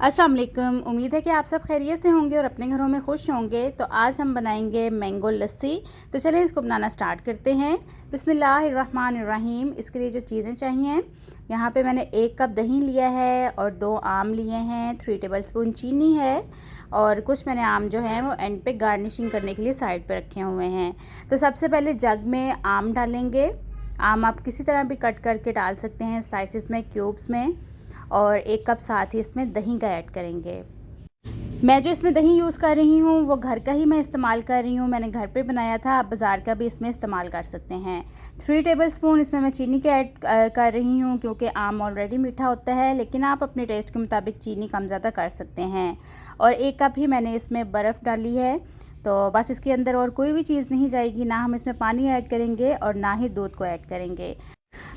अस्सलाम वालेकुम। उम्मीद है कि आप सब खैरियत से होंगे और अपने घरों में खुश होंगे। तो आज हम बनाएंगे मैंगो लस्सी। तो चलें इसको बनाना स्टार्ट करते हैं। बिस्मिल्लाहिर्रहमानिर्रहीम। इसके लिए जो चीज़ें चाहिए, यहाँ पे मैंने 1 कप दही लिया है और 2 आम लिए हैं, 3 टेबलस्पून चीनी है और कुछ मैंने आम जो है वो एंड पे गार्निशिंग करने के लिए साइड पे रखे हुए हैं। तो सबसे पहले जग में आम डालेंगे। आम आप किसी तरह भी कट करके डाल सकते हैं, स्लाइसिस में, क्यूब्स में। और 1 कप साथ ही इसमें दही का ऐड करेंगे। मैं जो इसमें दही यूज़ कर रही हूँ वो घर का ही मैं इस्तेमाल कर रही हूँ, मैंने घर पे बनाया था। आप बाज़ार का भी इसमें इस्तेमाल कर सकते हैं। 3 टेबलस्पून इसमें मैं चीनी के ऐड कर रही हूँ, क्योंकि आम ऑलरेडी मीठा होता है, लेकिन आप अपने टेस्ट के मुताबिक चीनी कम ज़्यादा कर सकते हैं। और 1 कप ही मैंने इसमें बर्फ़ डाली है। तो बस इसके अंदर और कोई भी चीज़ नहीं जाएगी, ना हम इसमें पानी ऐड करेंगे और ना ही दूध को ऐड करेंगे।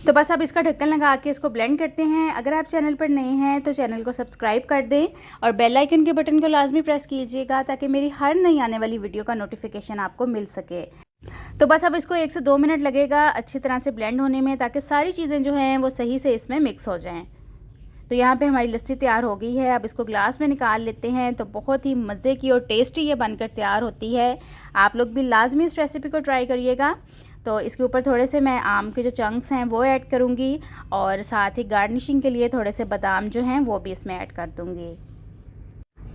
तो बस अब इसका ढक्कन लगा के इसको ब्लेंड करते हैं। अगर आप चैनल पर नए हैं तो चैनल को सब्सक्राइब कर दें और बेल आइकन के बटन को लाजमी प्रेस कीजिएगा, ताकि मेरी हर नई आने वाली वीडियो का नोटिफिकेशन आपको मिल सके। तो बस अब इसको 1 से 2 मिनट लगेगा अच्छी तरह से ब्लेंड होने में, ताकि सारी चीज़ें जो हैं वो सही से इसमें मिक्स हो जाएँ। तो यहाँ पे हमारी लस्सी तैयार हो गई है। अब इसको ग्लास में निकाल लेते हैं। तो बहुत ही मज़े की और टेस्टी ये बनकर तैयार होती है। आप लोग भी लाजमी इस रेसिपी को ट्राई करिएगा। तो इसके ऊपर थोड़े से मैं आम के जो चंक्स हैं वो ऐड करूँगी और साथ ही गार्निशिंग के लिए थोड़े से बादाम जो हैं वो भी इसमें ऐड कर दूँगी।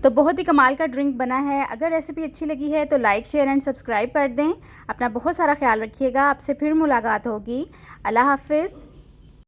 तो बहुत ही कमाल का ड्रिंक बना है। अगर रेसिपी अच्छी लगी है तो लाइक, शेयर एंड सब्सक्राइब कर दें। अपना बहुत सारा ख्याल रखिएगा। आपसे फिर मुलाकात होगी। अल्लाह हाफ़िज़।